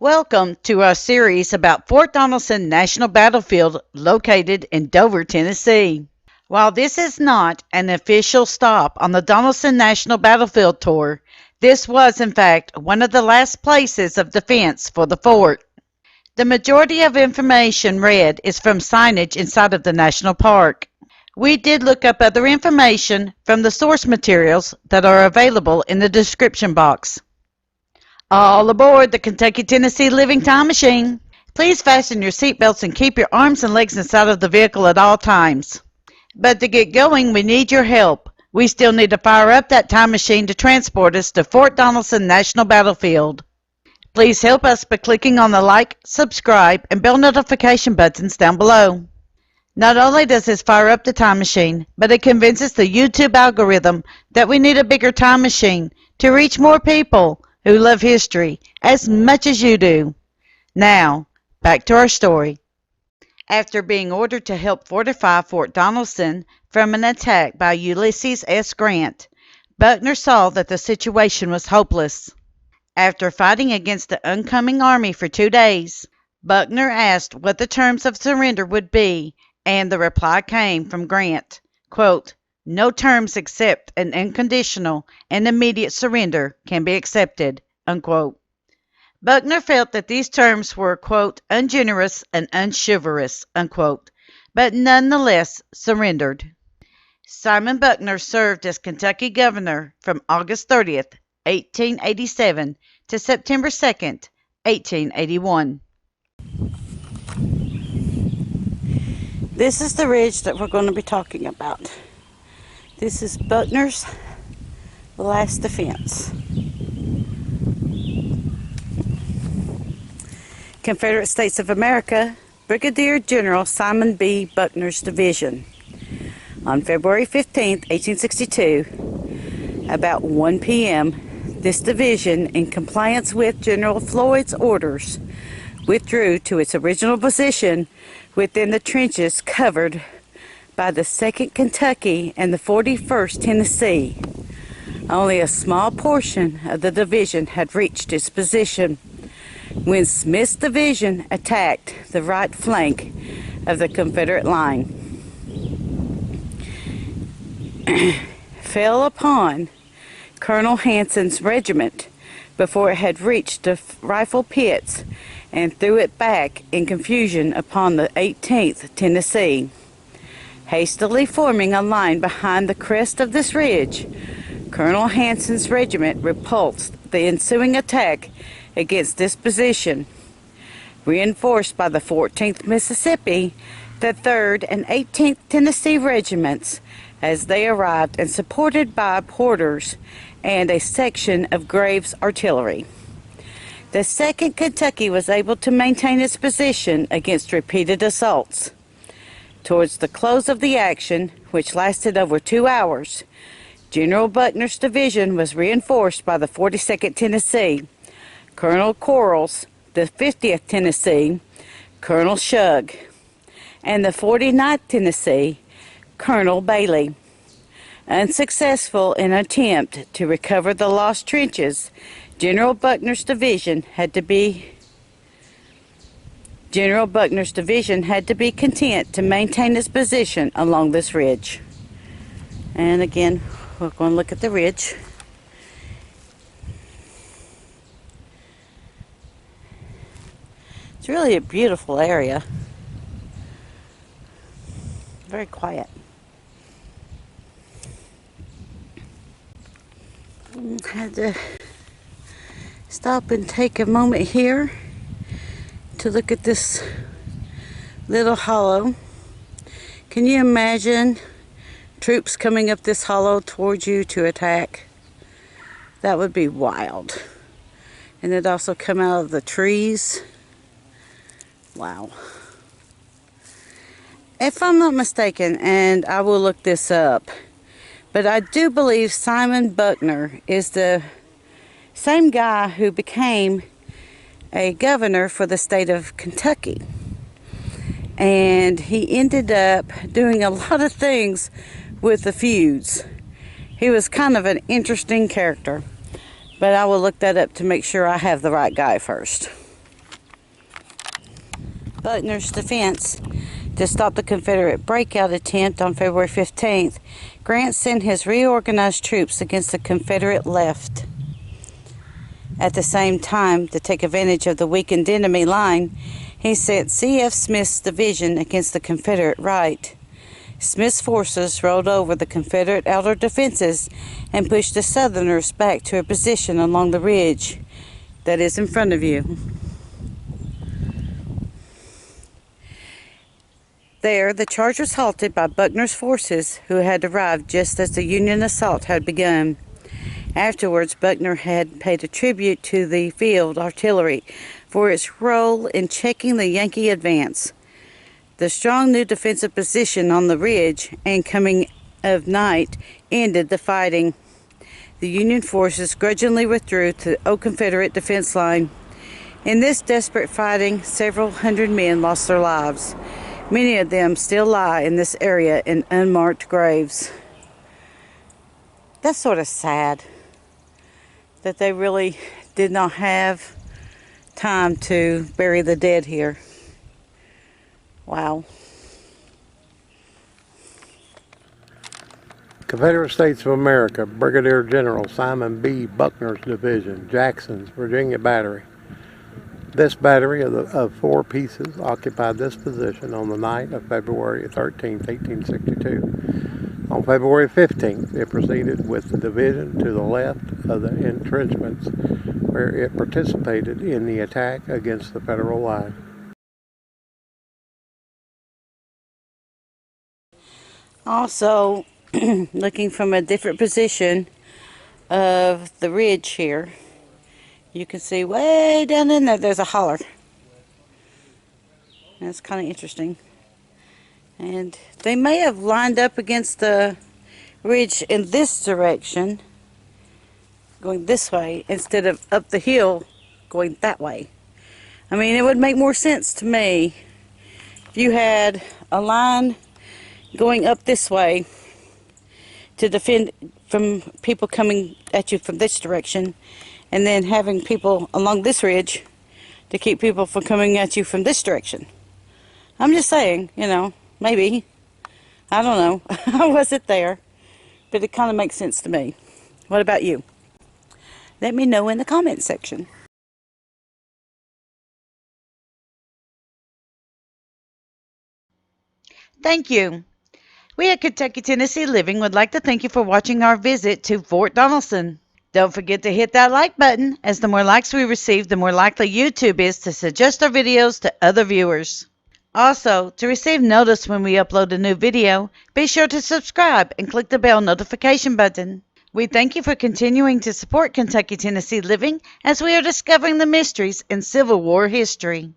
Welcome to our series about Fort Donelson National Battlefield located in Dover, Tennessee. While this is not an official stop on the Donelson National Battlefield tour, this was in fact one of the last places of defense for the fort. The majority of information read is from signage inside of the national park. We did look up other information from the source materials that are available in the description box. All aboard the Kentucky-Tennessee Living Time Machine. Please fasten your seatbelts and keep your arms and legs inside of the vehicle at all times. But to get going, we need your help. We still need to fire up that time machine to transport us to Fort Donelson National Battlefield. Please help us by clicking on the like, subscribe, and bell notification buttons down below. Not only does this fire up the time machine, but it convinces the YouTube algorithm that we need a bigger time machine to reach more people who love history as much as you do. Now, back to our story. After being ordered to help fortify Fort Donelson from an attack by Ulysses S. Grant, Buckner saw that the situation was hopeless. After fighting against the oncoming army for 2 days, Buckner asked what the terms of surrender would be, and the reply came from Grant, quote, "No terms except an unconditional and immediate surrender can be accepted," unquote. Buckner felt that these terms were, quote, "ungenerous and unchivalrous," unquote, but nonetheless surrendered. Simon Buckner served as Kentucky governor from August 30th, 1887 to September 2nd, 1881. This is the ridge that we're going to be talking about. This is Buckner's last defense. Confederate States of America, Brigadier General Simon B. Buckner's division. On February 15, 1862, about 1 p.m., this division, in compliance with General Floyd's orders, withdrew to its original position within the trenches covered by the 2nd Kentucky and the 41st Tennessee. Only a small portion of the division had reached its position when Smith's division attacked the right flank of the Confederate line. Fell upon Colonel Hanson's regiment before it had reached the rifle pits and threw it back in confusion upon the 18th Tennessee. Hastily forming a line behind the crest of this ridge, Colonel Hanson's regiment repulsed the ensuing attack against this position. Reinforced by the 14th Mississippi, the 3rd and 18th Tennessee regiments, as they arrived, and supported by Porter's and a section of Graves' artillery. The 2nd Kentucky was able to maintain its position against repeated assaults. Towards the close of the action, which lasted over 2 hours, General Buckner's division was reinforced by the 42nd Tennessee, Colonel Quarles, the 50th Tennessee, Colonel Shug, and the 49th Tennessee, Colonel Bailey. Unsuccessful in an attempt to recover the lost trenches, General Buckner's division had to be content to maintain its position along this ridge. And again, we're going to look at the ridge. It's really a beautiful area. Very quiet. Had to stop and take a moment here to look at this little hollow. Can you imagine troops coming up this hollow towards you to attack? That would be wild. And it also come out of the trees. Wow. If I'm not mistaken, and I will look this up, but I do believe Simon Buckner is the same guy who became a governor for the state of Kentucky. And he ended up doing a lot of things with the feuds. He was kind of an interesting character. But I will look that up to make sure I have the right guy first. Buckner's defense to stop the Confederate breakout attempt on February 15th, Grant sent his reorganized troops against the Confederate left. At the same time, to take advantage of the weakened enemy line, he sent C.F. Smith's division against the Confederate right. Smith's forces rolled over the Confederate outer defenses and pushed the Southerners back to a position along the ridge that is in front of you. There, the charge was halted by Buckner's forces, who had arrived just as the Union assault had begun. Afterwards, Buckner had paid a tribute to the field artillery for its role in checking the Yankee advance. The strong new defensive position on the ridge and coming of night ended the fighting. The Union forces grudgingly withdrew to the old Confederate defense line. In this desperate fighting, several hundred men lost their lives. Many of them still lie in this area in unmarked graves. That's sort of sad that they really did not have time to bury the dead here. Wow. Confederate States of America, Brigadier General Simon B. Buckner's Division, Jackson's Virginia Battery. This battery of 4 pieces occupied this position on the night of February 13, 1862. On February 15th, it proceeded with the division to the left of the entrenchments, where it participated in the attack against the Federal line. Also, looking from a different position of the ridge here, you can see way down in there, there's a holler. That's kind of interesting. And they may have lined up against the ridge in this direction, going this way, instead of up the hill, going that way. I mean, it would make more sense to me if you had a line going up this way to defend from people coming at you from this direction, and then having people along this ridge to keep people from coming at you from this direction. I'm just saying, you know, maybe. I don't know. I wasn't there, but it kind of makes sense to me. What about you? Let me know in the comment section. Thank you. We at Kentucky, Tennessee Living would like to thank you for watching our visit to Fort Donelson. Don't forget to hit that like button, as the more likes we receive, the more likely YouTube is to suggest our videos to other viewers. Also, to receive notice when we upload a new video, be sure to subscribe and click the bell notification button. We thank you for continuing to support Kentucky, Tennessee Living as we are discovering the mysteries in Civil War history.